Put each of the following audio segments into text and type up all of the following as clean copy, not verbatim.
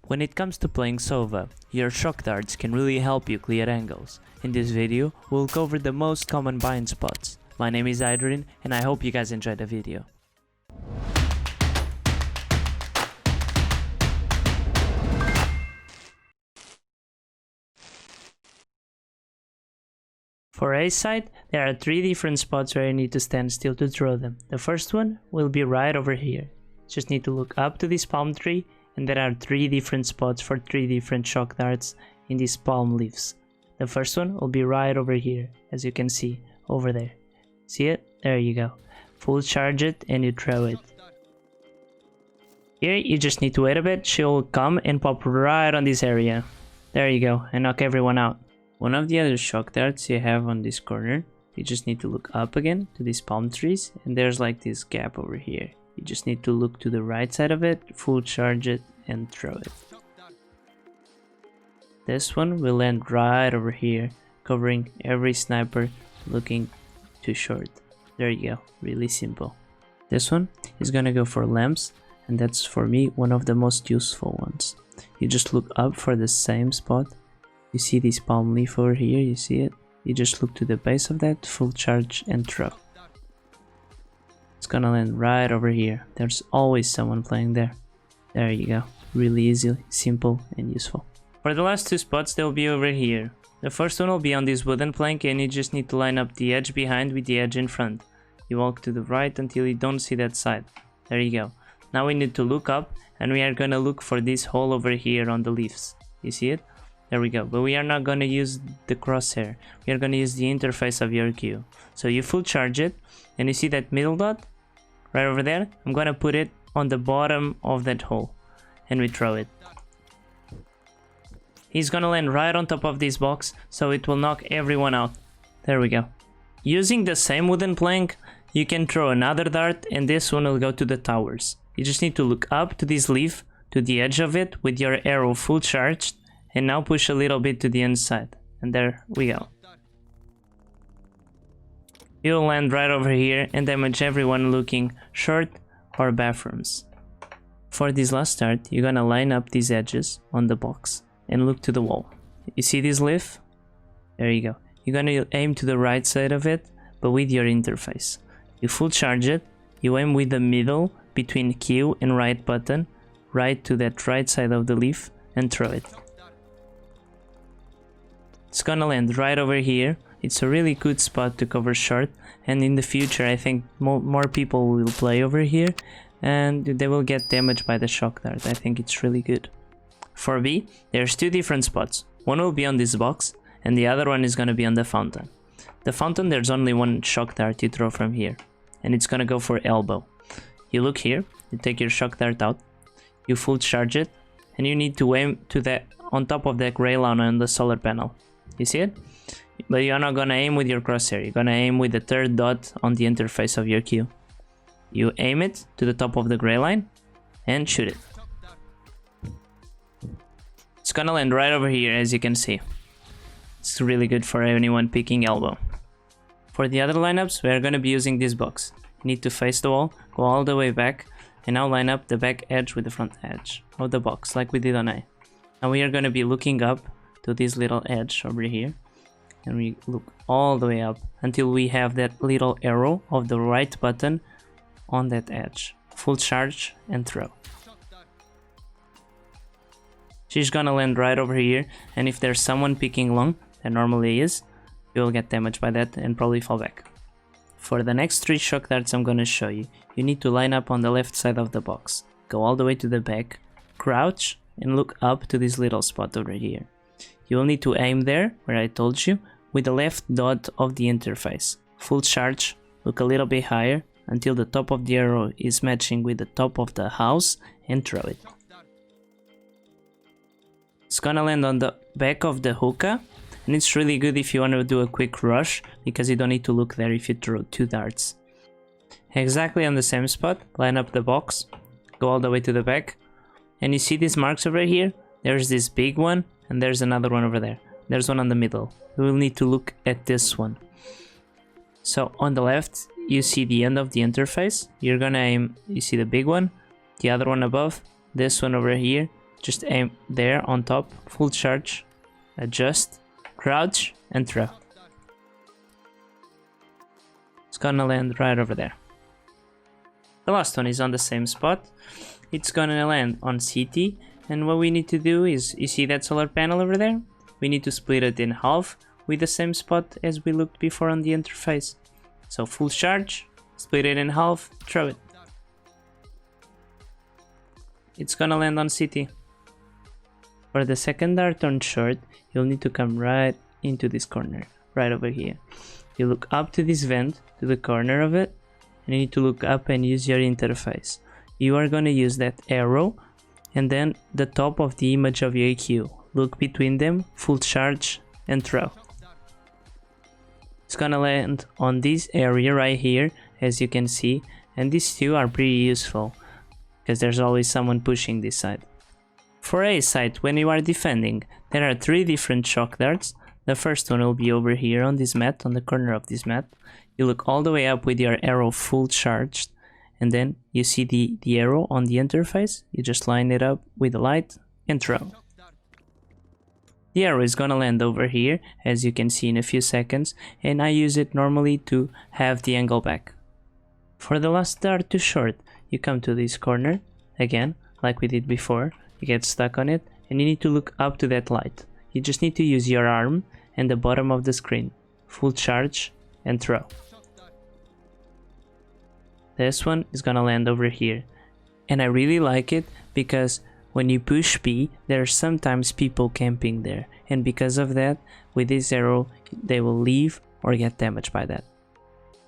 When it comes to playing Sova, your shock darts can really help you clear angles. In this video, we'll cover the most common bind spots. My name is Eyedrin and I hope you guys enjoyed the video. For A side, there are 3 different spots where you need to stand still to throw them. The first one will be right over here. Just need to look up to this palm tree, and there are 3 different spots for 3 different shock darts in these palm leaves. The first one will be right over here, as you can see, over there. See it? There you go. Full charge it and you throw it. Here you just need to wait a bit, she'll come and pop right on this area. There you go, and knock everyone out. One of the other shock darts you have on this corner, you just need to look up again to these palm trees, and there's like this gap over here. You just need to look to the right side of it, full charge it, and throw it. This one will land right over here, covering every sniper looking too short. There you go, really simple. This one is gonna go for lamps, and that's for me one of the most useful ones. You just look up for the same spot. You see this palm leaf over here, you see it? You just look to the base of that, full charge and throw. It's gonna land right over here. There's always someone playing there. There you go. Really easy, simple and useful. For the last 2 spots, they'll be over here. The first one will be on this wooden plank and you just need to line up the edge behind with the edge in front. You walk to the right until you don't see that side. There you go. Now we need to look up and we are gonna look for this hole over here on the leaves. You see it? There we go, but we are not going to use the crosshair. We are going to use the interface of your queue. So you full charge it, and you see that middle dot right over there? I'm going to put it on the bottom of that hole, and we throw it. He's going to land right on top of this box, so it will knock everyone out. There we go. Using the same wooden plank, you can throw another dart, and this one will go to the towers. You just need to look up to this leaf, to the edge of it, with your arrow full charged, and now push a little bit to the inside, and there we go. You'll land right over here and damage everyone looking short or bathrooms. For this last start, you're gonna line up these edges on the box and look to the wall. You see this leaf? There you go. You're gonna aim to the right side of it, but with your interface. You full charge it, you aim with the middle between Q and right button, right to that right side of the leaf, and throw it. It's gonna land right over here. It's a really good spot to cover short, and in the future I think more people will play over here and they will get damaged by the shock dart. I think it's really good. For B, there's 2 different spots. One will be on this box and the other one is gonna be on the fountain. The fountain, there's only one shock dart you throw from here, and it's gonna go for elbow. You look here, you take your shock dart out, you full charge it, and you need to aim to that on top of that gray line on the solar panel. You see it? But you're not gonna aim with your crosshair, you're gonna aim with the 3rd dot on the interface of your queue. You aim it to the top of the gray line and shoot it. It's gonna land right over here, as you can see. It's really good for anyone picking elbow. For the other lineups, we are gonna be using this box. You need to face the wall, go all the way back, and now line up the back edge with the front edge of the box, like we did on A. Now we are gonna be looking up to this little edge over here, and we look all the way up until we have that little arrow of the right button on that edge. Full charge and throw. She's gonna land right over here, and if there's someone picking long, there normally is, you will get damaged by that and probably fall back. For the next 3 shock darts I'm gonna show you, you need to line up on the left side of the box, go all the way to the back, crouch and look up to this little spot over here. You will need to aim there, where I told you, with the left dot of the interface. Full charge, look a little bit higher, until the top of the arrow is matching with the top of the house, and throw it. It's gonna land on the back of the hookah, and it's really good if you want to do a quick rush, because you don't need to look there if you throw 2 darts. Exactly on the same spot, line up the box, go all the way to the back, and you see these marks over here? There's this big one, and there's another one over there. There's one on the middle. We will need to look at this one. So on the left, you see the end of the interface. You're gonna aim, you see the big one, the other one above, this one over here, just aim there on top, full charge, adjust, crouch, and throw. It's gonna land right over there. The last one is on the same spot. It's gonna land on CT, and what we need to do is, you see that solar panel over there? We need to split it in half with the same spot as we looked before on the interface. So full charge, split it in half, throw it. It's gonna land on CT. For the second dart on short, you'll need to come right into this corner, right over here. You look up to this vent, to the corner of it, and you need to look up and use your interface. You are gonna use that arrow, and then the top of the image of your EQ. Look between them, full charge, and throw. It's gonna land on this area right here, as you can see, and these two are pretty useful, because there's always someone pushing this side. For A site, when you are defending, there are 3 different shock darts. The first one will be over here on this mat, on the corner of this mat. You look all the way up with your arrow full charged, and then you see the arrow on the interface. You just line it up with the light and throw. The arrow is gonna land over here, as you can see in a few seconds, and I use it normally to have the angle back. For the last dart to short, you come to this corner, again, like we did before, you get stuck on it, and you need to look up to that light. You just need to use your arm and the bottom of the screen, full charge, and throw. This one is gonna land over here, and I really like it because when you push B, there are sometimes people camping there, and because of that, with this arrow, they will leave or get damaged by that.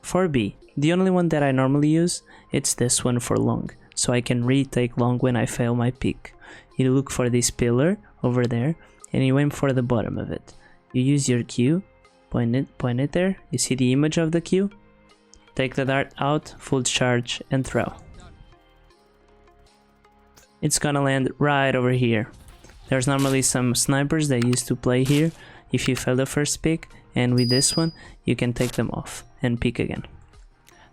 For B, the only one that I normally use, it's this one for long, so I can retake long when I fail my pick. You look for this pillar over there, and you aim for the bottom of it. You use your Q, point it there, you see the image of the Q, take the dart out, full charge, and throw. It's gonna land right over here. There's normally some snipers that used to play here if you fail the first pick, and with this one you can take them off and pick again.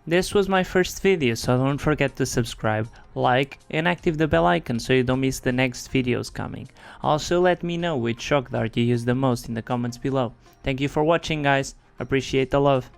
This was my first video, so don't forget to subscribe, like, and activate the bell icon so you don't miss the next videos coming. Also let me know which shock dart you use the most in the comments below. Thank you for watching guys, appreciate the love.